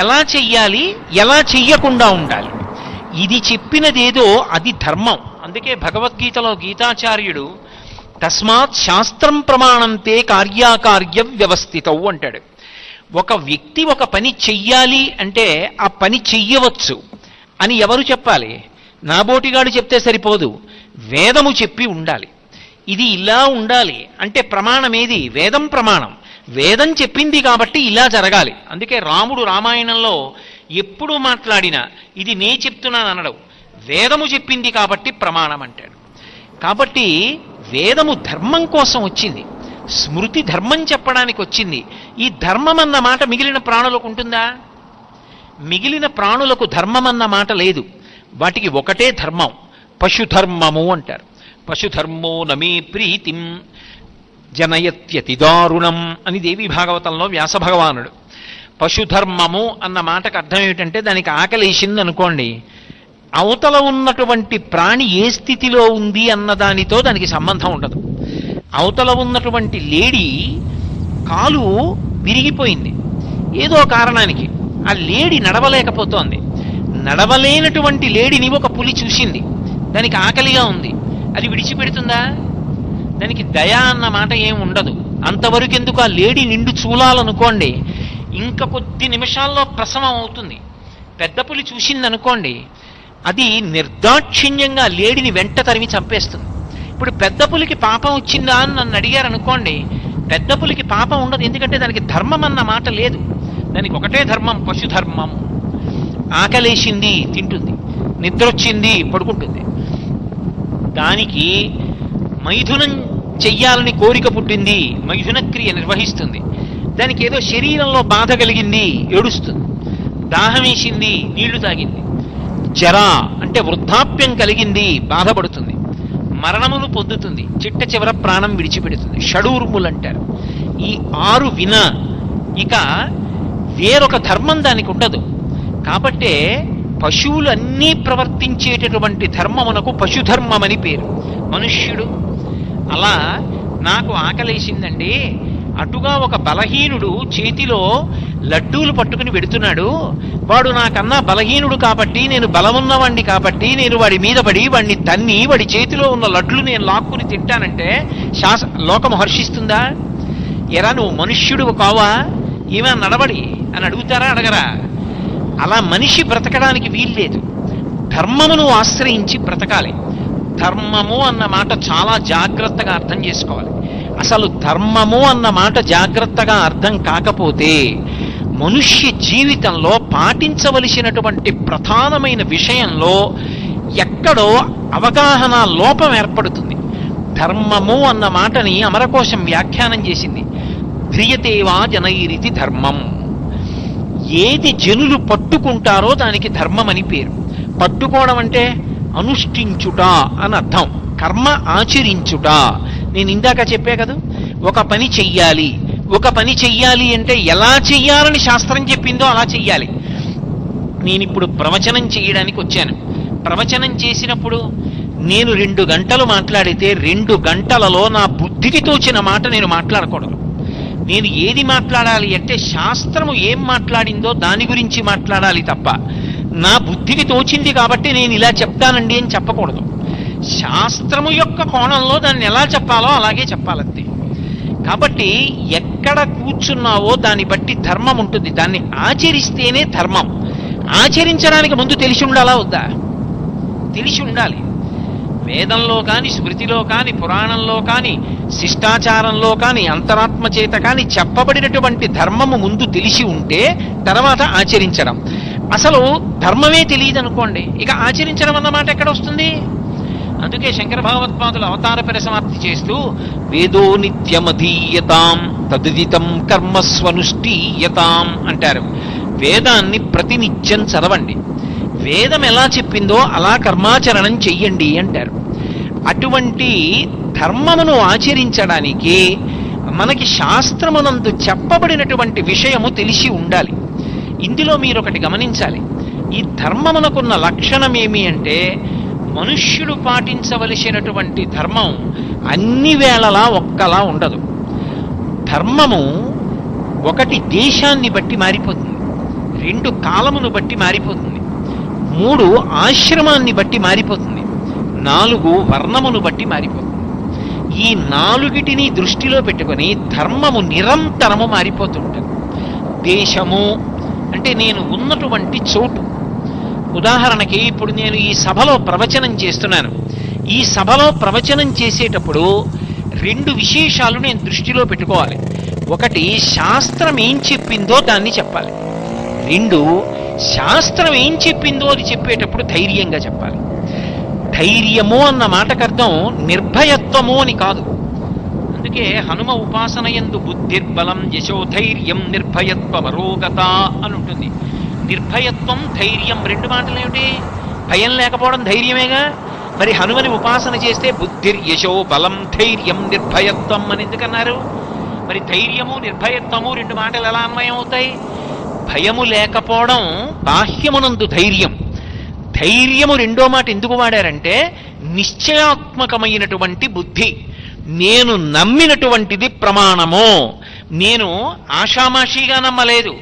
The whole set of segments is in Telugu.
ఎలా చెయ్యాలి, ఎలా చెయ్యకుండా ఉండాలి. ఇది చెప్పినదేదో అది ధర్మం. అందుకే భగవద్గీతలో గీతాచార్యుడు తస్మాత్ శాస్త్రం ప్రమాణంతే కార్యాకార్య వ్యవస్థితవు అంటాడు. ఒక వ్యక్తి ఒక పని చెయ్యాలి అంటే ఆ పని చెయ్యవచ్చు అని ఎవరు చెప్పాలి? నాబోటిగాడు చెప్తే సరిపోదు, వేదము చెప్పి ఉండాలి. ఇది ఇలా ఉండాలి అంటే ప్రమాణం ఏది? వేదం ప్రమాణం. వేదం చెప్పింది కాబట్టి ఇలా జరగాలి. అందుకే రాముడు రామాయణంలో ఎప్పుడు మాట్లాడినా ఇది నే చెప్తున్నాను అనడం, వేదము చెప్పింది కాబట్టి ప్రమాణం అంటాడు. కాబట్టి వేదము ధర్మం కోసం వచ్చింది, స్మృతి ధర్మం చెప్పడానికి వచ్చింది. ఈ ధర్మం అన్న మాట మిగిలిన ప్రాణులకు ఉంటుందా? మిగిలిన ప్రాణులకు ధర్మం అన్న మాట లేదు. వాటికి ఒకటే ధర్మం, పశుధర్మము అంటారు. పశుధర్మో నమే ప్రీతిం జనయత్యతి దారుణం అని దేవి భాగవతంలో వ్యాస భగవానుడు. పశుధర్మము అన్న మాటకు అర్థం ఏమిటంటే దానికి ఆకలేసింది అనుకోండి, అవతల ఉన్నటువంటి ప్రాణి ఏ స్థితిలో ఉంది అన్న దానితో దానికి సంబంధం ఉండదు. అవతల ఉన్నటువంటి లేడీ కాలు విరిగిపోయింది ఏదో కారణానికి, ఆ లేడీ నడవలేకపోతోంది. నడవలేనటువంటి లేడీని ఒక పులి చూసింది, దానికి ఆకలిగా ఉంది, అది విడిచిపెడుతుందా? దానికి దయ అన్న మాట ఏం ఉండదు. అంతవరకు ఎందుకు? ఆ లేడీ నిండు చూలాలనుకోండి, ఇంకా కొద్ది నిమిషాల్లో ప్రసవం అవుతుంది. పెద్ద పులి చూసిందనుకోండి, అది నిర్దాక్షిణ్యంగా లేడీని వెంట తరిమి చంపేస్తుంది. ఇప్పుడు పెద్ద పులికి పాపం వచ్చిందా అని నన్ను అడిగారు అనుకోండి, పెద్ద పులికి పాపం ఉండదు. ఎందుకంటే దానికి ధర్మం అన్న మాట లేదు. దానికి ఒకటే ధర్మం, పశుధర్మం. ఆకలేసింది తింటుంది, నిద్రొచ్చింది పడుకుంటుంది. దానికి మైథునం చెయ్యాలని కోరిక పుట్టింది, మైథున క్రియ నిర్వహిస్తుంది. దానికి ఏదో శరీరంలో బాధ కలిగింది, ఏడుస్తుంది. దాహం వేసింది, నీళ్లు తాగింది. జర అంటే వృద్ధాప్యం కలిగింది, బాధపడుతుంది. మరణమును పొందుతుంది, చిట్ట చివర ప్రాణం విడిచిపెడుతుంది. షడూర్ములు అంటారు. ఈ 6 విన ఇక వేరొక ధర్మం దానికి ఉండదు. కాబట్టే పశువులు అన్నీ ప్రవర్తించేటటువంటి ధర్మమునకు పశుధర్మమని పేరు. మనుష్యుడు అలా నాకు ఆకలేసిందండి, అటుగా ఒక బలహీనుడు చేతిలో లడ్డూలు పట్టుకుని పెడుతున్నాడు, వాడు నాకన్నా బలహీనుడు కాబట్టి, నేను బలమున్నవాణ్ణి కాబట్టి నేను వాడి మీద పడి వాడిని తన్ని వాడి చేతిలో ఉన్న లడ్లు నేను లాక్కుని తింటానంటే లోకము హర్షిస్తుందా? ఎరా నువ్వు మనుష్యుడు కావా, ఏమైనా నడబడి అని అడుగుతారా? అడగరా? అలా మనిషి బ్రతకడానికి వీల్లేదు. ధర్మమును ఆశ్రయించి బ్రతకాలి. ధర్మము అన్న మాట చాలా జాగ్రత్తగా అర్థం చేసుకోవాలి. అసలు ధర్మము అన్న మాట జాగ్రత్తగా అర్థం కాకపోతే మనుష్య జీవితంలో పాటించవలసినటువంటి ప్రధానమైన విషయంలో ఎక్కడో అవగాహన లోపం ఏర్పడుతుంది. ధర్మము అన్న మాటని అమరకోశం వ్యాఖ్యానం చేసింది. ధ్రియతేవా జనైరితి ధర్మం. ఏది జనులు పట్టుకుంటారో దానికి ధర్మం అని పేరు. పట్టుకోవడం అంటే అనుష్ఠించుట అని అర్థం, కర్మ ఆచరించుట. నేను ఇందాక చెప్పే కదా, ఒక పని చెయ్యాలి. ఒక పని చెయ్యాలి అంటే ఎలా చెయ్యాలని శాస్త్రం చెప్పిందో అలా చెయ్యాలి. నేను ఇప్పుడు ప్రవచనం చేయడానికి వచ్చాను. ప్రవచనం చేసినప్పుడు నేను 2 గంటలు మాట్లాడితే 2 గంటలలో నా బుద్ధికి తోచిన మాట నేను మాట్లాడకూడదు. నేను ఏది మాట్లాడాలి అంటే శాస్త్రము ఏం మాట్లాడిందో దాని గురించి మాట్లాడాలి తప్ప నా బుద్ధికి తోచింది కాబట్టి నేను ఇలా చెప్తానండి అని చెప్పకూడదు. శాస్త్రము యొక్క కోణంలో దాన్ని ఎలా చెప్పాలో అలాగే చెప్పాలంతే. కాబట్టి ఎక్కడ కూర్చున్నావో దాన్ని బట్టి ధర్మం ఉంటుంది. దాన్ని ఆచరిస్తేనే ధర్మం. ఆచరించడానికి ముందు తెలిసి ఉండాలా వద్దా? తెలిసి ఉండాలి. వేదంలో కానీ, స్మృతిలో కానీ, పురాణంలో కానీ, శిష్టాచారంలో కానీ, అంతరాత్మ చేత కానీ చెప్పబడినటువంటి ధర్మము ముందు తెలిసి ఉంటే తర్వాత ఆచరించడం. అసలు ధర్మమే తెలియదు అనుకోండి, ఇక ఆచరించడం అన్నమాట ఎక్కడ వస్తుంది? అందుకే శంకర భగవత్పాదులు అవతార పరిసమాప్తి చేస్తూ వేదో నిత్యమధీయతాం తదుదితం కర్మస్వనుష్ఠీయతాం అంటారు. వేదాన్ని ప్రతినిత్యం చదవండి, వేదం ఎలా చెప్పిందో అలా కర్మాచరణం చెయ్యండి అంటారు. అటువంటి ధర్మమును ఆచరించడానికి మనకి శాస్త్రమునందు చెప్పబడినటువంటి విషయము తెలిసి ఉండాలి. ఇందులో మీరు ఒకటి గమనించాలి. ఈ ధర్మమునకున్న లక్షణం ఏమి అంటే మనుష్యుడు పాటించవలసినటువంటి ధర్మం అన్ని వేళలా ఒక్కలా ఉండదు. ధర్మము ఒకటి దేశాన్ని బట్టి మారిపోతుంది, 2 కాలమును బట్టి మారిపోతుంది, 3 ఆశ్రమాన్ని బట్టి మారిపోతుంది, 4 వర్ణమును బట్టి మారిపోతుంది. ఈ 4టిని దృష్టిలో పెట్టుకొని ధర్మము నిరంతరము మారిపోతుంటుంది. దేశము అంటే నేను ఉన్నటువంటి చోటు. ఉదాహరణకి ఇప్పుడు నేను ఈ సభలో ప్రవచనం చేస్తున్నాను. ఈ సభలో ప్రవచనం చేసేటప్పుడు 2 విశేషాలు నేను దృష్టిలో పెట్టుకోవాలి. ఒకటి, శాస్త్రం ఏం చెప్పిందో దాన్ని చెప్పాలి. 2, శాస్త్రం ఏం చెప్పిందో అది చెప్పేటప్పుడు ధైర్యంగా చెప్పాలి. ధైర్యము అన్న మాటకు అర్థం నిర్భయత్వము అని కాదు. అందుకే హనుమ ఉపాసన యందు బుద్ధిర్బలం యశోధైర్యం నిర్భయత్వమరోగత అని ఉంటుంది. నిర్భయత్వం, ధైర్యం 2 మాటలు ఏమిటి? భయం లేకపోవడం ధైర్యమేగా. మరి హనుమని ఉపాసన చేస్తే బుద్ధిర్ యశో బలం ధైర్యం నిర్భయత్వం అని ఎందుకన్నారు? మరి ధైర్యము నిర్భయత్వము 2 మాటలు ఎలా అన్వయం అవుతాయి? భయము లేకపోవడం బాహ్యమునందు ధైర్యం. ధైర్యము 2వ మాట ఎందుకు వాడారంటే నిశ్చయాత్మకమైనటువంటి బుద్ధి. నేను నమ్మినటువంటిది ప్రమాణము. నేను ఆషామాషిగా నమ్మలేదు.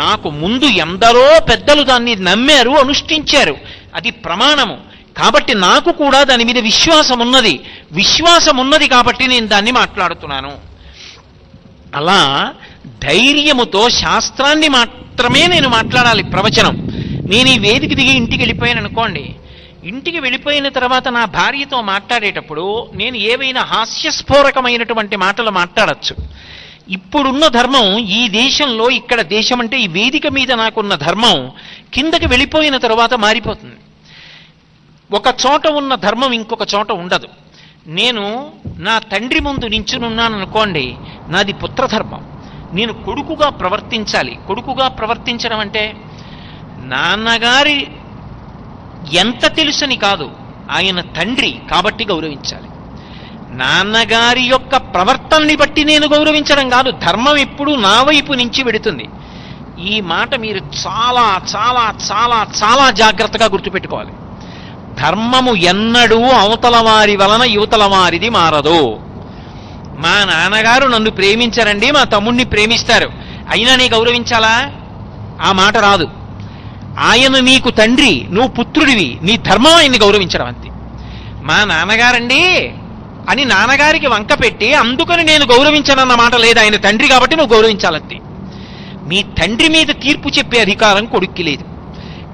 నాకు ముందు ఎందరో పెద్దలు దాన్ని నమ్మారు, అనుష్ఠించారు. అది ప్రమాణము. కాబట్టి నాకు కూడా దాని మీద విశ్వాసం ఉన్నది. విశ్వాసం ఉన్నది కాబట్టి నేను దాన్ని మాట్లాడుతున్నాను. అలా ధైర్యముతో శాస్త్రాన్ని మాత్రమే నేను మాట్లాడాలి. ప్రవచనం నేను ఈ వేదిక దిగి ఇంటికి వెళ్ళిపోయాను అనుకోండి, ఇంటికి వెళ్ళిపోయిన తర్వాత నా భార్యతో మాట్లాడేటప్పుడు నేను ఏవైనా హాస్యస్ఫోరకమైనటువంటి మాటలు మాట్లాడచ్చు. ఇప్పుడున్న ధర్మం ఈ దేశంలో, ఇక్కడ దేశం అంటే ఈ వేదిక మీద నాకున్న ధర్మం కిందకి వెళ్ళిపోయిన తర్వాత మారిపోతుంది. ఒక చోట ఉన్న ధర్మం ఇంకొక చోట ఉండదు. నేను నా తండ్రి ముందు నించునున్నాను అనుకోండి, నాది పుత్రధర్మం. నేను కొడుకుగా ప్రవర్తించాలి. కొడుకుగా ప్రవర్తించడం అంటే నాన్నగారి ఎంత తెలుసని కాదు, ఆయన తండ్రి కాబట్టి గౌరవించాలి. నాన్నగారి యొక్క ప్రవర్తనని బట్టి నేను గౌరవించడం కాదు. ధర్మం ఎప్పుడూ నా వైపు నుంచి వెడుతుంది. ఈ మాట మీరు చాలా చాలా చాలా చాలా జాగ్రత్తగా గుర్తుపెట్టుకోవాలి. ధర్మము ఎన్నడూ అవతల వారి వలన యువతల వారిది మారదు. మా నాన్నగారు నన్ను ప్రేమించారండి, మా తమ్ముణ్ణి ప్రేమిస్తారు, అయినా నీ గౌరవించాలా? ఆ మాట రాదు. ఆయన నీకు తండ్రి, నువ్వు పుత్రుడివి, నీ ధర్మం ఆయన్ని గౌరవించడం అంతే. మా నాన్నగారండి అని నాన్నగారికి వంక పెట్టి అందుకని నేను గౌరవించనన్న మాట లేదు. ఆయన తండ్రి కాబట్టి నువ్వు గౌరవించాలంతే. మీ తండ్రి మీద తీర్పు చెప్పే అధికారం కొడుక్కి లేదు.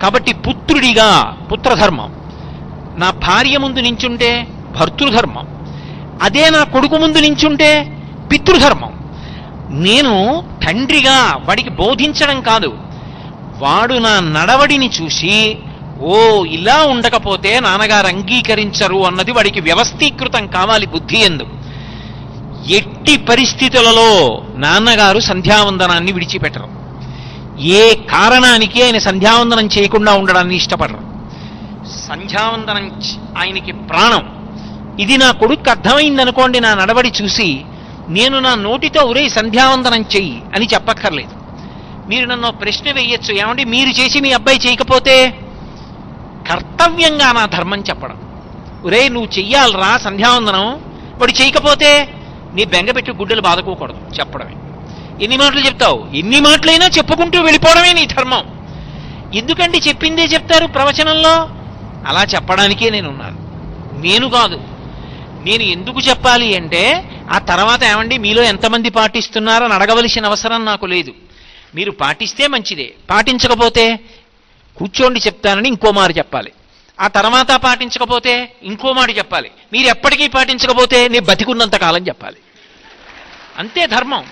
కాబట్టి పుత్రుడిగా పుత్రధర్మం. నా భార్య ముందు నించుంటే భర్తృధర్మం. అదే నా కొడుకు ముందు నించుంటే పితృధర్మం. నేను తండ్రిగా వాడికి బోధించడం కాదు, వాడు నా నడవడిని చూసి ఓ ఇలా ఉండకపోతే నాన్నగారు అంగీకరించరు అన్నది వాడికి వ్యవస్థీకృతం కావాలి బుద్ధి ఎందు. ఎట్టి పరిస్థితులలో నాన్నగారు సంధ్యావందనాన్ని విడిచిపెట్టరు. ఏ కారణానికి ఆయన సంధ్యావందనం చేయకుండా ఉండడాన్ని ఇష్టపడరు. సంధ్యావందనం ఆయనకి ప్రాణం. ఇది నా కొడుకు అర్థమైందనుకోండి, నా నడవడి చూసి నేను నా నోటితో ఒరే సంధ్యావందనం చెయ్యి అని చెప్పక్కర్లేదు. మీరు నన్ను ప్రశ్న వేయచ్చు, ఏమండి మీరు చేసి మీ అబ్బాయి చేయకపోతే? కర్తవ్యంగా నా ధర్మం చెప్పడం. ఒరే నువ్వు చెయ్యాలరా సంధ్యావందనం, వాడు చేయకపోతే నీ బెంగపెట్టి గుడ్డలు బాదుకోకూడదు, చెప్పడమే. ఎన్ని మాటలు చెప్తావు? ఎన్ని మాటలైనా చెప్పుకుంటూ వెళ్ళిపోవడమే నీ ధర్మం. ఎందుకంటే చెప్పిందే చెప్తారు ప్రవచనంలో. అలా చెప్పడానికే నేనున్నాను, నేను కాదు. నేను ఎందుకు చెప్పాలి అంటే ఆ తర్వాత ఏమండి మీలో ఎంతమంది పాటిస్తున్నారని అడగవలసిన అవసరం నాకు లేదు. మీరు పాటిస్తే మంచిదే, పాటించకపోతే కూర్చోండి చెప్తానని ఇంకో మాట చెప్పాలి. ఆ తర్వాత పాటించకపోతే ఇంకో మాట చెప్పాలి. మీరు ఎప్పటికీ పాటించకపోతే నేను బతికున్నంత కాలం చెప్పాలి. అంతే ధర్మం.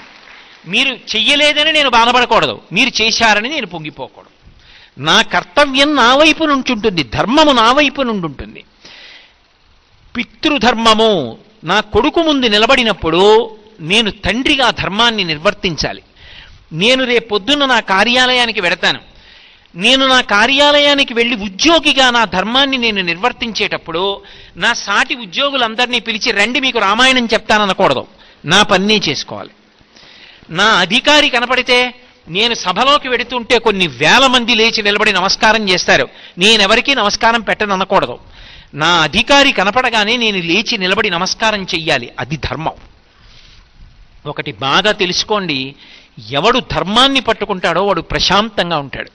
మీరు చెయ్యలేదని నేను బాధపడకూడదు, మీరు చేశారని నేను పొంగిపోకూడదు. నా కర్తవ్యం నా వైపు నుంచి ఉంటుంది, ధర్మము నా వైపు నుండి ఉంటుంది. పితృధర్మము నా కొడుకు ముందు నిలబడినప్పుడు నేను తండ్రిగా ధర్మాన్ని నిర్వర్తించాలి. నేను రేపొద్దున నా కార్యాలయానికి వెడతాను. నేను నా కార్యాలయానికి వెళ్ళి ఉద్యోగిగా నా ధర్మాన్ని నేను నిర్వర్తించేటప్పుడు నా సాటి ఉద్యోగులందరినీ పిలిచి రండి మీకు రామాయణం చెప్తాననకూడదు, నా పని చేసుకోవాలి. నా అధికారి కనపడితే నేను సభలోకి వెడుతుంటే కొన్ని వేల మంది లేచి నిలబడి నమస్కారం చేస్తారు, నేనెవరికీ నమస్కారం పెట్టననకూడదు. నా అధికారి కనపడగానే నేను లేచి నిలబడి నమస్కారం చెయ్యాలి. అది ధర్మం. ఒకటి బాగా తెలుసుకోండి, ఎవడు ధర్మాన్ని పట్టుకుంటాడో వాడు ప్రశాంతంగా ఉంటాడు.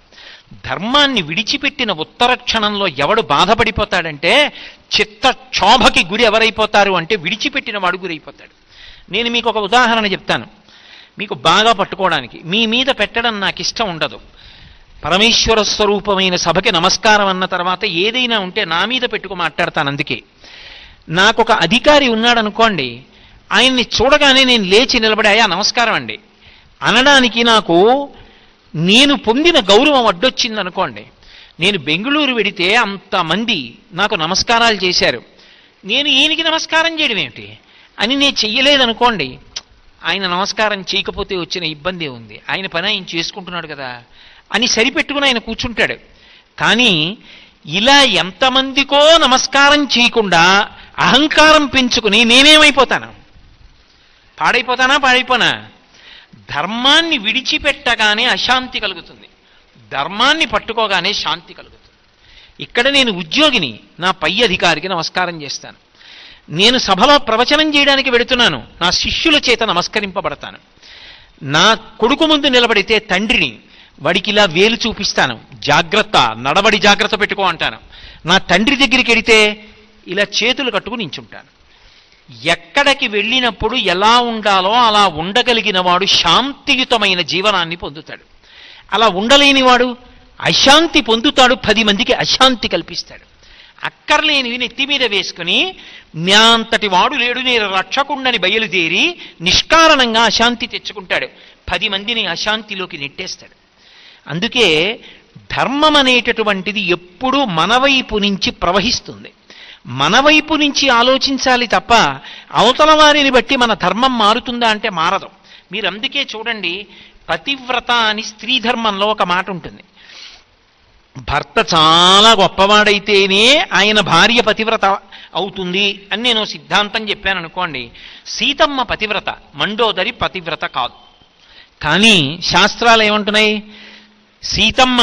ధర్మాన్ని విడిచిపెట్టిన ఉత్తర క్షణంలో ఎవడు బాధపడిపోతాడంటే చిత్తక్షోభకి గురి ఎవరైపోతారు అంటే విడిచిపెట్టిన వాడు గురైపోతాడు. నేను మీకు ఒక ఉదాహరణ చెప్తాను మీకు బాగా పట్టుకోవడానికి. మీ మీద పెట్టడం నాకు ఇష్టం ఉండదు. పరమేశ్వర స్వరూపమైన సభకి నమస్కారం అన్న తర్వాత ఏదైనా ఉంటే నా మీద పెట్టుకు మాట్లాడతాను. అందుకే నాకొక అధికారి ఉన్నాడు అనుకోండి, ఆయన్ని చూడగానే నేను లేచి నిలబడి అయ్యా నమస్కారం అండి అనడానికి నాకు నేను పొందిన గౌరవం అడ్డొచ్చింది అనుకోండి. నేను బెంగళూరు వెడితే అంతమంది నాకు నమస్కారాలు చేశారు, నేను ఈయనకి నమస్కారం చేయడం ఏమిటి అని నేను చెయ్యలేదనుకోండి, ఆయన నమస్కారం చేయకపోతే వచ్చిన ఇబ్బంది ఉంది, ఆయన పని ఆయన చేసుకుంటున్నాడు కదా అని సరిపెట్టుకుని ఆయన కూర్చుంటాడు. కానీ ఇలా ఎంతమందికో నమస్కారం చేయకుండా అహంకారం పెంచుకుని నేనేమైపోతాను? పాడైపోనా? ధర్మాన్ని విడిచిపెట్టగానే అశాంతి కలుగుతుంది, ధర్మాన్ని పట్టుకోగానే శాంతి కలుగుతుంది. ఇక్కడ నేను ఉద్యోగిని, నా పై అధికారికి నమస్కారం చేస్తాను. నేను సభలో ప్రవచనం చేయడానికి వెడుతున్నాను, నా శిష్యుల చేత నమస్కరింపబడతాను. నా కొడుకు ముందు నిలబడితే తండ్రిని, వాడికి ఇలా వేలు చూపిస్తాను, జాగ్రత్త నడవడి జాగ్రత్త పెట్టుకో అంటాను. నా తండ్రి దగ్గరికి వెడితే ఇలా చేతులు కట్టుకుని నించుంటాను. ఎక్కడికి వెళ్ళినప్పుడు ఎలా ఉండాలో అలా ఉండగలిగిన వాడు శాంతియుతమైన జీవనాన్ని పొందుతాడు. అలా ఉండలేనివాడు అశాంతి పొందుతాడు, 10 మందికి అశాంతి కల్పిస్తాడు. అక్కర్లేనివి నెత్తి మీద వేసుకుని నా అంతటి వాడు లేడు నేను రక్షకుండని బయలుదేరి నిష్కారణంగా అశాంతి తెచ్చుకుంటాడు, 10 మందిని అశాంతిలోకి నెట్టేస్తాడు. అందుకే ధర్మం అనేటటువంటిది ఎప్పుడూ మన వైపు నుంచి ప్రవహిస్తుంది. మన వైపు నుంచి ఆలోచించాలి తప్ప అవతల వారిని బట్టి మన ధర్మం మారుతుందా అంటే మారదు. మీరు అందుకే చూడండి, పతివ్రత అని స్త్రీ ధర్మంలో ఒక మాట ఉంటుంది. భర్త చాలా గొప్పవాడైతేనే ఆయన భార్య పతివ్రత అవుతుంది అని నేను సిద్ధాంతం చెప్పాను అనుకోండి. సీతమ్మ పతివ్రత, మండోదరి పతివ్రత కాదు. కానీ శాస్త్రాలు ఏమంటున్నాయి? సీతమ్మ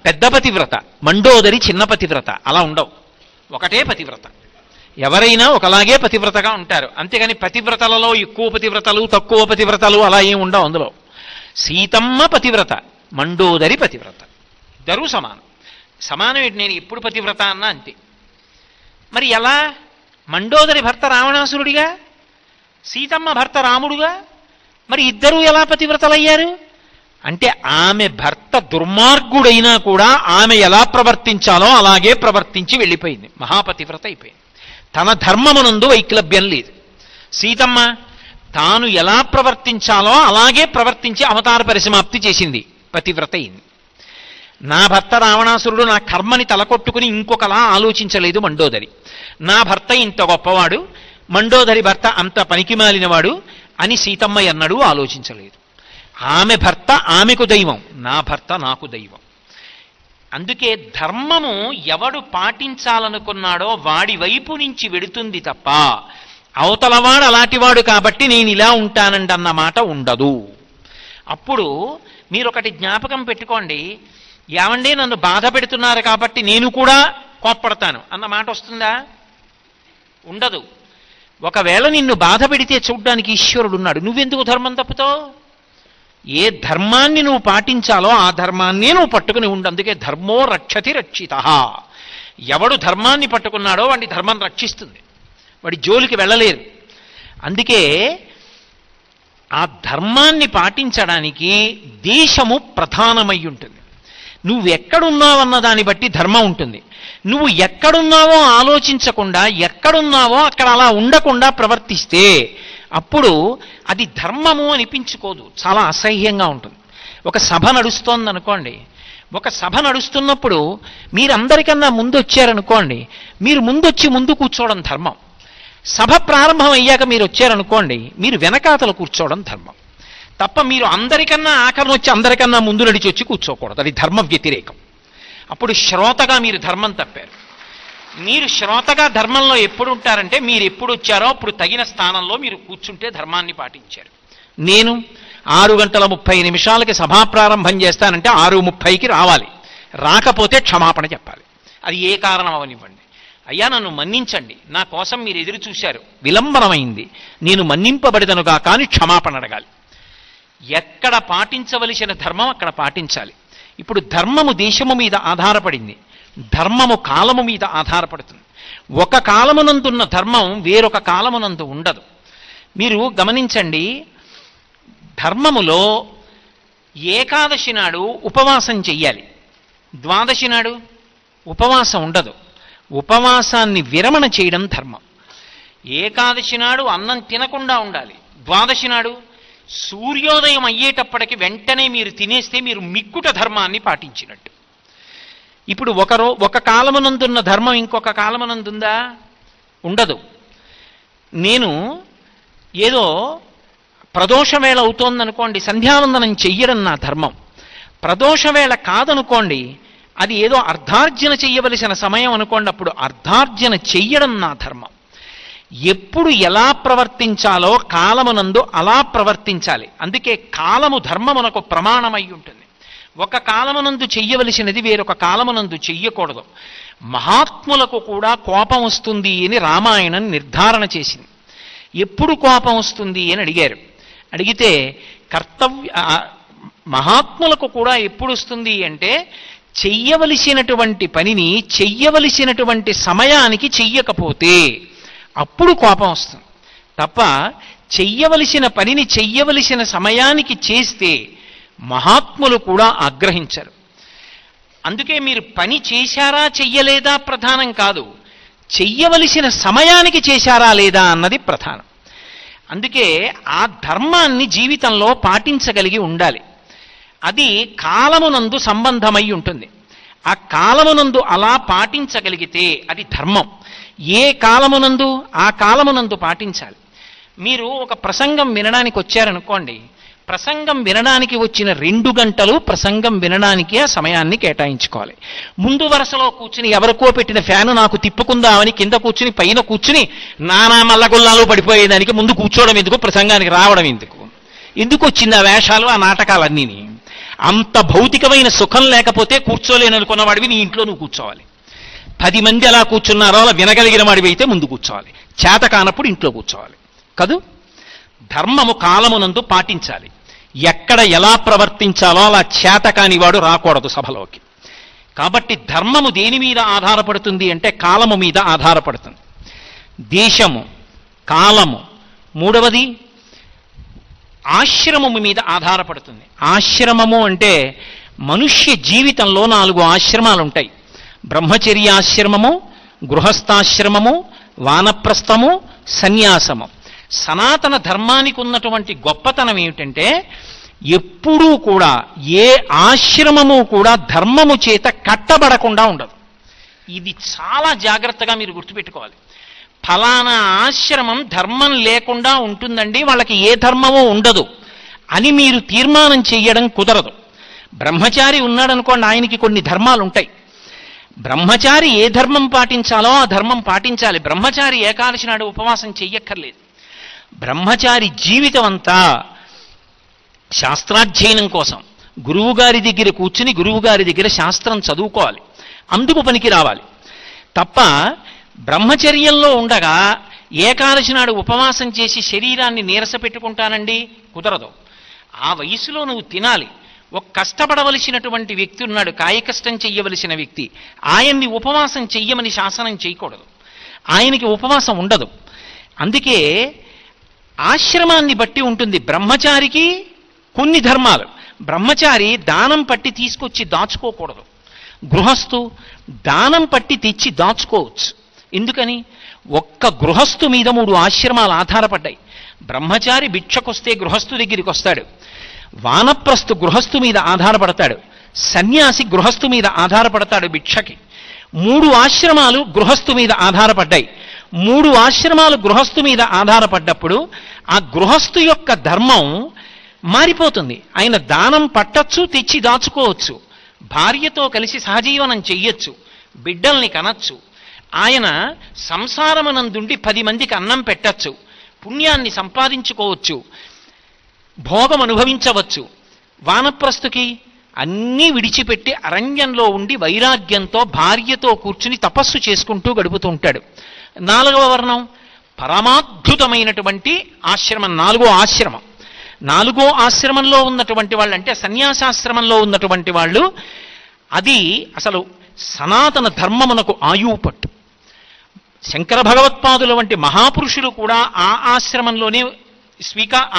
పెద్ద పతివ్రత, మండోదరి చిన్న పతివ్రత. అలా ఉండవు, ఒకటే పతివ్రత. ఎవరైనా ఒకలాగే పతివ్రతగా ఉంటారు, అంతేగాని పతివ్రతలలో ఎక్కువ పతివ్రతలు తక్కువ పతివ్రతలు అలా ఏమి ఉండవు. అందులో సీతమ్మ పతివ్రత, మండోదరి పతివ్రత, ఇద్దరూ సమానం. సమానం ఏంటి? నేను ఎప్పుడు పతివ్రత అన్నా అంతే. మరి ఎలా? మండోదరి భర్త రావణాసురుడిగా, సీతమ్మ భర్త రాముడుగా, మరి ఇద్దరూ ఎలా పతివ్రతలయ్యారు అంటే ఆమె భర్త దుర్మార్గుడైనా కూడా ఆమె ఎలా ప్రవర్తించాలో అలాగే ప్రవర్తించి వెళ్ళిపోయింది, మహాపతివ్రత అయిపోయింది. తన ధర్మమునందు వైక్లభ్యం లేదు. సీతమ్మ తాను ఎలా ప్రవర్తించాలో అలాగే ప్రవర్తించి అవతార పరిసమాప్తి చేసింది, పతివ్రత అయింది. నా భర్త రావణాసురుడు నా కర్మని తలకొట్టుకుని ఇంకొకలా ఆలోచించలేదు మండోదరి. నా భర్త ఇంత గొప్పవాడు, మండోదరి భర్త అంత పనికిమాలినవాడు అని సీతమ్మ ఎన్నడూ ఆలోచించలేదు. ఆమె భర్త ఆమెకు దైవం, నా భర్త నాకు దైవం. అందుకే ధర్మము ఎవడు పాటించాలనుకున్నాడో వాడి వైపు నుంచి వెడుతుంది తప్ప అవతలవాడు అలాంటివాడు కాబట్టి నేను ఇలా ఉంటానండి అన్న మాట ఉండదు. అప్పుడు మీరు ఒకటి జ్ఞాపకం పెట్టుకోండి, ఏమండి నన్ను బాధ పెడుతున్నారు కాబట్టి నేను కూడా కోప్పడతాను అన్న మాట వస్తుందా? ఉండదు. ఒకవేళ నిన్ను బాధ పెడితే చూడ్డానికి ఈశ్వరుడు ఉన్నాడు, నువ్వెందుకు ధర్మం తప్పుతావు? ఏ ధర్మాన్ని నువ్వు పాటించాలో ఆ ధర్మాన్నే నువ్వు పట్టుకుని ఉండు. అందుకే ధర్మో రక్షతి రక్షిత. ఎవడు ధర్మాన్ని పట్టుకున్నాడో వాడి ధర్మం రక్షిస్తుంది, వాడి జోలికి వెళ్ళలేరు. అందుకే ఆ ధర్మాన్ని పాటించడానికి దేశము ప్రధానమై ఉంటుంది. నువ్వు ఎక్కడున్నావన్న దాన్ని బట్టి ధర్మం ఉంటుంది. నువ్వు ఎక్కడున్నావో ఆలోచించకుండా ఎక్కడున్నావో అక్కడ అలా ఉండకుండా ప్రవర్తిస్తే అప్పుడు అది ధర్మము అనిపించుకోదు, చాలా అసహ్యంగా ఉంటుంది. ఒక సభ నడుస్తోందనుకోండి, ఒక సభ నడుస్తున్నప్పుడు మీరందరికన్నా ముందు వచ్చారనుకోండి, మీరు ముందొచ్చి ముందు కూర్చోవడం ధర్మం. సభ ప్రారంభం అయ్యాక మీరు వచ్చారనుకోండి, మీరు వెనకాతలు కూర్చోవడం ధర్మం తప్ప మీరు అందరికన్నా ఆఖరణ వచ్చి అందరికన్నా ముందు నడిచి వచ్చి కూర్చోకూడదు, అది ధర్మ వ్యతిరేకం. అప్పుడు శ్రోతగా మీరు ధర్మం తప్పారు. మీరు శ్రోతగా ధర్మంలో ఎప్పుడు ఉంటారంటే మీరు ఎప్పుడు వచ్చారో అప్పుడు తగిన స్థానంలో మీరు కూర్చుంటే ధర్మాన్ని పాటించారు. నేను 6:30 సభా ప్రారంభం చేస్తానంటే 6:30కి రావాలి, రాకపోతే క్షమాపణ చెప్పాలి. అది ఏ కారణం అవనివ్వండి. అయ్యా నన్ను మన్నించండి, నా కోసం మీరు ఎదురు చూశారు, విలంబనమైంది, నేను మన్నింపబడిదనుగా కానీ క్షమాపణ అడగాలి. ఎక్కడ పాటించవలసిన ధర్మం అక్కడ పాటించాలి. ఇప్పుడు ధర్మము దేశము మీద ఆధారపడింది, ధర్మము కాలము మీద ఆధారపడుతుంది. ఒక కాలమునందున్న ధర్మం వేరొక కాలమునందు ఉండదు. మీరు గమనించండి, ధర్మములో ఏకాదశి నాడు ఉపవాసం చెయ్యాలి, ద్వాదశి నాడు ఉపవాసం ఉండదు. ఉపవాసాన్ని విరమణ చేయడం ధర్మం. ఏకాదశి నాడు అన్నం తినకుండా ఉండాలి, ద్వాదశి నాడు సూర్యోదయం అయ్యేటప్పటికి వెంటనే మీరు తినేస్తే మీరు మిక్కుట ధర్మాన్ని పాటించినట్టు. ఇప్పుడు ఒక కాలమునందున్న ధర్మం ఇంకొక కాలమునందుందా? ఉండదు. నేను ఏదో ప్రదోషవేళ అవుతోందనుకోండి, సంధ్యావందనం చెయ్యడం నా ధర్మం. ప్రదోషవేళ కాదనుకోండి, అది ఏదో అర్ధార్జన చెయ్యవలసిన సమయం అనుకోండి, అప్పుడు అర్ధార్జన చెయ్యడం నా ధర్మం. ఎప్పుడు ఎలా ప్రవర్తించాలో కాలమునందు అలా ప్రవర్తించాలి. అందుకే కాలము ధర్మమునకు ప్రమాణమై ఉంటుంది. ఒక కాలమునందు చెయ్యవలసినది వేరొక కాలమునందు చెయ్యకూడదు. మహాత్ములకు కూడా కోపం వస్తుంది అని రామాయణం నిర్ధారణ చేసింది. ఎప్పుడు కోపం వస్తుంది అని అడిగారు. అడిగితే మహాత్ములకు కూడా ఎప్పుడు వస్తుంది అంటే, చెయ్యవలసినటువంటి పనిని చెయ్యవలసినటువంటి సమయానికి చెయ్యకపోతే అప్పుడు కోపం వస్తుంది తప్ప, చెయ్యవలసిన పనిని చెయ్యవలసిన సమయానికి చేస్తే మహాత్ములు కూడా ఆగ్రహించరు. అందుకే మీరు పని చేశారా చెయ్యలేదా ప్రధానం కాదు, చెయ్యవలసిన సమయానికి చేశారా లేదా అన్నది ప్రధానం. అందుకే ఆ ధర్మాన్ని జీవితంలో పాటించగలిగి ఉండాలి. అది కాలమునందు సంబంధమై ఉంటుంది. ఆ కాలమునందు అలా పాటించగలిగితే అది ధర్మం. ఏ కాలమునందు ఆ కాలమునందు పాటించాలి. మీరు ఒక ప్రసంగం వినడానికి వచ్చారనుకోండి, ప్రసంగం వినడానికి వచ్చిన 2 గంటలు ప్రసంగం వినడానికి ఆ సమయాన్ని కేటాయించుకోవాలి. ముందు వరుసలో కూర్చుని ఎవరికో పెట్టిన ఫ్యాను నాకు తిప్పుకుందామని కింద కూర్చుని పైన కూర్చుని నానా మల్లగుల్లాలు పడిపోయేదానికి ముందు కూర్చోవడం ఎందుకు, ప్రసంగానికి రావడం ఎందుకు? ఎందుకు వచ్చింది ఆ వేషాలు, ఆ నాటకాలన్నీని? అంత భౌతికమైన సుఖం లేకపోతే కూర్చోలేననుకున్న వాడివి నీ ఇంట్లో నువ్వు కూర్చోవాలి. 10 మంది ఎలా కూర్చున్నారో అలా వినగలిగిన వాడివి అయితే ముందు కూర్చోవాలి, చేత కానప్పుడు ఇంట్లో కూర్చోవాలి కదూ. ధర్మము కాలమునందు పాటించాలి. ఎక్కడ ఎలా ప్రవర్తించాలో అలా చేత కానివాడు రాకూడదు సభలోకి. కాబట్టి ధర్మము దేని మీద ఆధారపడుతుంది అంటే కాలము మీద ఆధారపడుతుంది. దేశము, కాలము, మూడవది ఆశ్రమము మీద ఆధారపడుతుంది. ఆశ్రమము అంటే మనుష్య జీవితంలో 4 ఆశ్రమాలు ఉంటాయి. బ్రహ్మచర్యాశ్రమము, గృహస్థాశ్రమము, వానప్రస్థము, సన్యాసము. సనాతన ధర్మానికి ఉన్నటువంటి గొప్పతనం ఏమిటంటే, ఎప్పుడూ కూడా ఏ ఆశ్రమము కూడా ధర్మము చేత కట్టబడకుండా ఉండదు. ఇది చాలా జాగ్రత్తగా మీరు గుర్తుపెట్టుకోవాలి. ఫలానా ఆశ్రమం ధర్మం లేకుండా ఉంటుందండి, వాళ్ళకి ఏ ధర్మమూ ఉండదు అని మీరు తీర్మానం చెయ్యడం కుదరదు. బ్రహ్మచారి ఉన్నాడనుకోండి, ఆయనకి కొన్ని ధర్మాలు ఉంటాయి. బ్రహ్మచారి ఏ ధర్మం పాటించాలో ఆ ధర్మం పాటించాలి. బ్రహ్మచారి ఏకాదశి నాడు ఉపవాసం చెయ్యక్కర్లేదు. బ్రహ్మచారి జీవితం అంతా శాస్త్రాధ్యయనం కోసం గురువుగారి దగ్గర కూర్చుని గురువుగారి దగ్గర శాస్త్రం చదువుకోవాలి, అందుకు పనికి రావాలి తప్ప బ్రహ్మచర్యంలో ఉండగా ఏకాదశి నాడు ఉపవాసం చేసి శరీరాన్ని నీరస పెట్టుకుంటానండి, కుదరదు. ఆ వయసులో నువ్వు తినాలి. ఒక కష్టపడవలసినటువంటి వ్యక్తి ఉన్నాడు, కాయకష్టం చెయ్యవలసిన వ్యక్తి, ఆయన్ని ఉపవాసం చెయ్యమని శాసనం చేయకూడదు, ఆయనకి ఉపవాసం ఉండదు. అందుకే ఆశ్రమాన్ని బట్టి ఉంటుంది. బ్రహ్మచారికి కొన్ని ధర్మాలు. బ్రహ్మచారి దానం పట్టి తీసుకొచ్చి దాచుకోకూడదు. గృహస్థు దానం పట్టి తెచ్చి దాచుకోవచ్చు. ఎందుకని? ఒక్క గృహస్థు మీద 3 ఆశ్రమాలు ఆధారపడ్డాయి. బ్రహ్మచారి భిక్షకొస్తే గృహస్థు దగ్గరికి వస్తాడు, వానప్రస్థు గృహస్థు మీద ఆధారపడతాడు, సన్యాసి గృహస్థు మీద ఆధారపడతాడు భిక్షకి. 3 ఆశ్రమాలు గృహస్థు మీద ఆధారపడ్డాయి. 3 ఆశ్రమాలు గృహస్థు మీద ఆధారపడ్డప్పుడు ఆ గృహస్థు యొక్క ధర్మం మారిపోతుంది. ఆయన దానం పట్టచ్చు, తెచ్చి దాచుకోవచ్చు, భార్యతో కలిసి సహజీవనం చెయ్యొచ్చు, బిడ్డల్ని కనచ్చు, ఆయన సంసారమునందుండి 10 మందికి అన్నం పెట్టచ్చు, పుణ్యాన్ని సంపాదించుకోవచ్చు, భోగం అనుభవించవచ్చు. వానప్రస్థుకి అన్నీ విడిచిపెట్టి అరణ్యంలో ఉండి వైరాగ్యంతో భార్యతో కూర్చుని తపస్సు చేసుకుంటూ గడుపుతూ ఉంటాడు. 4వ వర్ణం పరమాద్భుతమైనటువంటి ఆశ్రమం, 4వ ఆశ్రమం. నాలుగో ఆశ్రమంలో ఉన్నటువంటి వాళ్ళు, అంటే సన్యాసాశ్రమంలో ఉన్నటువంటి వాళ్ళు, అది అసలు సనాతన ధర్మమునకు ఆయువు పట్టు. శంకర భగవత్పాదుల వంటి మహాపురుషులు కూడా ఆ ఆశ్రమంలోనే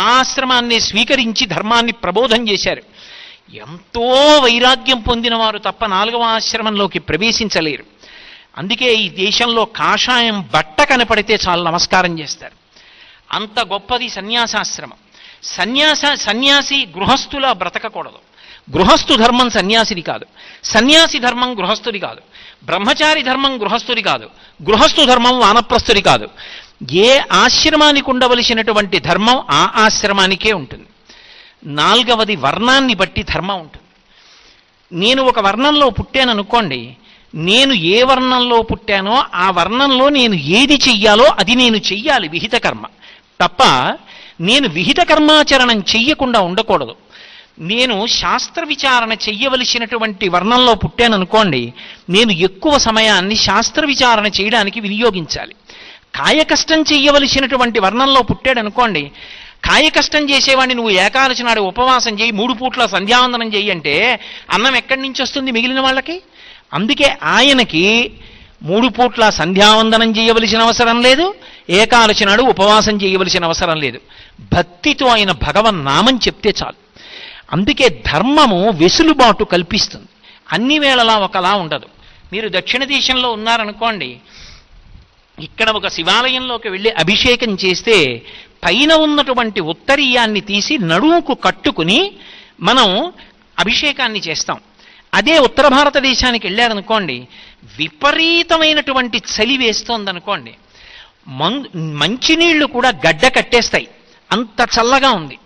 ఆ ఆశ్రమాన్ని స్వీకరించి ధర్మాన్ని ప్రబోధం చేశారు. ఎంతో వైరాగ్యం పొందిన వారు తప్ప నాలుగవ ఆశ్రమంలోకి ప్రవేశించలేరు. అందుకే ఈ దేశంలో కాషాయం బట్ట కనపడితే చాలా నమస్కారం చేస్తారు. అంత గొప్పది సన్యాసాశ్రమం. సన్యాసి గృహస్థులా బ్రతకకూడదు. గృహస్థు ధర్మం సన్యాసిది కాదు, సన్యాసి ధర్మం గృహస్థుడి కాదు, బ్రహ్మచారి ధర్మం గృహస్థుడి కాదు, గృహస్థు ధర్మం వానప్రస్థుడి కాదు. ఏ ఆశ్రమానికి ఉండవలసినటువంటి ధర్మం ఆ ఆశ్రమానికే ఉంటుంది. నాలుగవది వర్ణాన్ని బట్టి ధర్మం ఉంటుంది. నేను ఒక వర్ణంలో పుట్టాననుకోండి, నేను ఏ వర్ణంలో పుట్టానో ఆ వర్ణంలో నేను ఏది చెయ్యాలో అది నేను చెయ్యాలి, విహిత కర్మ. తప్ప నేను విహిత కర్మాచరణం చెయ్యకుండా ఉండకూడదు. నేను శాస్త్ర విచారణ చెయ్యవలసినటువంటి వర్ణంలో పుట్టాననుకోండి, నేను ఎక్కువ సమయాన్ని శాస్త్ర విచారణ చేయడానికి వినియోగించాలి. కాయకష్టం చెయ్యవలసినటువంటి వర్ణంలో పుట్టాడనుకోండి, కాయకష్టం చేసేవాడిని నువ్వు ఏకాదశి నాడు ఉపవాసం చేయి, 3 పూట్ల సంధ్యావందనం చెయ్యి అంటే అన్నం ఎక్కడి నుంచి వస్తుంది మిగిలిన వాళ్ళకి? అందుకే ఆయనకి 3 పూట్ల సంధ్యావందనం చేయవలసిన అవసరం లేదు, ఏకాదశి నాడు ఉపవాసం చేయవలసిన అవసరం లేదు. భక్తితో ఆయన భగవన్నామం చెప్తే చాలు. అందుకే ధర్మము వెసులుబాటు కల్పిస్తుంది, అన్ని వేళలా ఒకలా ఉండదు. మీరు దక్షిణ దేశంలో ఉన్నారనుకోండి, ఇక్కడ ఒక శివాలయంలోకి వెళ్ళి అభిషేకం చేస్తే పైన ఉన్నటువంటి ఉత్తరీయాన్ని తీసి నడుముకు కట్టుకుని మనం అభిషేకాన్ని చేస్తాం. అదే ఉత్తర భారతదేశానికి వెళ్ళారనుకోండి, విపరీతమైనటువంటి చలి వేస్తోందనుకోండి, మంచినీళ్లు కూడా గడ్డ కట్టేస్తాయి, అంత చల్లగా ఉంది.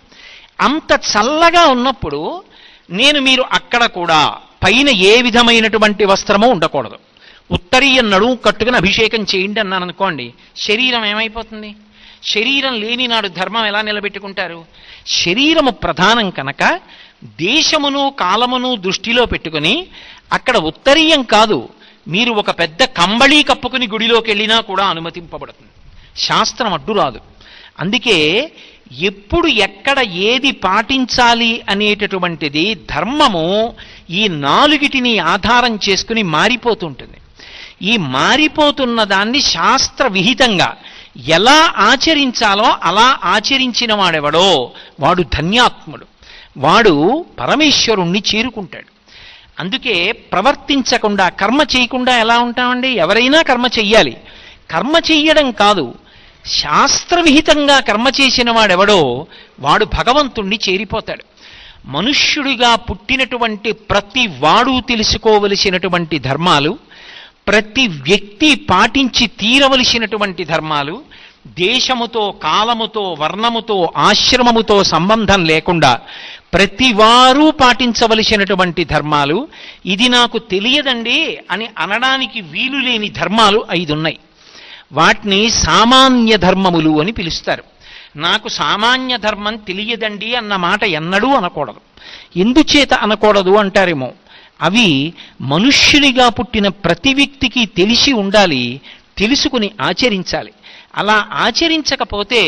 అంత చల్లగా ఉన్నప్పుడు మీరు అక్కడ కూడా పైన ఏ విధమైనటువంటి వస్త్రమో ఉండకూడదు, ఉత్తరీయ నడుము కట్టుకుని అభిషేకం చేయండి అన్నాను అనుకోండి, శరీరం ఏమైపోతుంది? శరీరం లేని నాడు ధర్మం ఎలా నిలబెట్టుకుంటారు? శరీరము ప్రధానం కనుక దేశమును కాలమును దృష్టిలో పెట్టుకుని అక్కడ ఉత్తరీయం కాదు, మీరు ఒక పెద్ద కంబళీ కప్పుకుని గుడిలోకి వెళ్ళినా కూడా అనుమతింపబడుతుంది, శాస్త్రం అడ్డు రాదు. అందుకే ఎప్పుడు ఎక్కడ ఏది పాటించాలి అనేటటువంటిది ధర్మము ఈ 4టిని ఆధారం చేసుకుని మారిపోతుంటుంది. ఈ మారిపోతున్న దాన్ని శాస్త్ర విహితంగా ఎలా ఆచరించాలో అలా ఆచరించిన వాడెవడో వాడు ధన్యాత్ముడు, వాడు పరమేశ్వరుణ్ణి చేరుకుంటాడు. అందుకే ప్రవర్తించకుండా కర్మ చేయకుండా ఎలా ఉంటామండి? ఎవరైనా కర్మ చెయ్యాలి, కర్మ చెయ్యడం కాదు, శాస్త్రవిహితంగా కర్మ చేసిన వాడెవడో వాడు భగవంతుణ్ణి చేరిపోతాడు. మనుష్యుడిగా పుట్టినటువంటి ప్రతి వాడు తెలుసుకోవలసినటువంటి ధర్మాలు, ప్రతి వ్యక్తి పాటించి తీరవలసినటువంటి ధర్మాలు, దేశముతో కాలముతో వర్ణముతో ఆశ్రమముతో సంబంధం లేకుండా ప్రతివారు పాటించవలసినటువంటి ధర్మాలు. ఇది నాకు తెలియదండి అని అనడానికి వీలు లేని ధర్మాలు 5 ఉన్నాయి. వాటిని సామాన్య ధర్మములు అని పిలుస్తారు. నాకు సామాన్య ధర్మం తెలియదండి అన్న మాట ఎన్నడూ అనకూడదు. ఎందుచేత అనకూడదు అంటారేమో, అవి మనుష్యునిగా పుట్టిన ప్రతి వ్యక్తికి తెలిసి ఉండాలి, తెలుసుకుని ఆచరించాలి. అలా ఆచరించకపోతే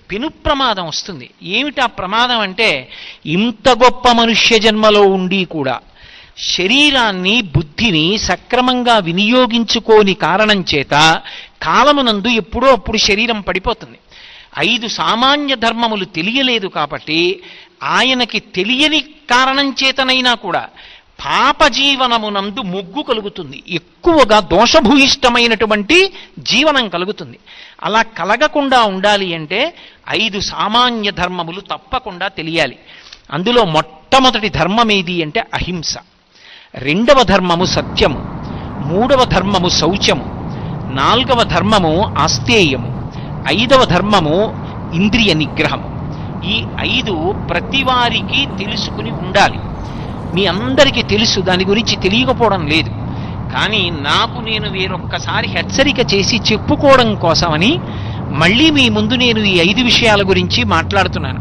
పెను ప్రమాదం వస్తుంది. ఏమిటా ప్రమాదం అంటే, ఇంత గొప్ప మనుష్య జన్మలో ఉండి కూడా శరీరాన్ని బుద్ధిని సక్రమంగా వినియోగించుకోని కారణం చేత కాలమునందు ఎప్పుడో అప్పుడు శరీరం పడిపోతుంది. 5 సామాన్య ధర్మములు తెలియలేదు కాబట్టి ఆయనకి తెలియని కారణం చేతనైనా కూడా పాపజీవనమునందు మొగ్గు కలుగుతుంది, ఎక్కువగా దోషభూయిష్టమైనటువంటి జీవనం కలుగుతుంది. అలా కలగకుండా ఉండాలి అంటే 5 సామాన్య ధర్మములు తప్పకుండా తెలియాలి. అందులో మొట్టమొదటి ధర్మం ఏది అంటే అహింస, 2వ ధర్మము సత్యము, 3వ ధర్మము శౌచము, 4వ ధర్మము ఆస్తేయము, 5వ ధర్మము ఇంద్రియ నిగ్రహం. ఈ 5 ప్రతివారికి తెలుసుకుని ఉండాలి. మీ అందరికీ తెలుసు, దాని గురించి తెలియకపోవడం లేదు. కానీ నేను వేరొక్కసారి హెచ్చరిక చేసి చెప్పుకోవడం కోసమని మళ్ళీ మీ ముందు నేను ఈ 5 విషయాల గురించి మాట్లాడుతున్నాను.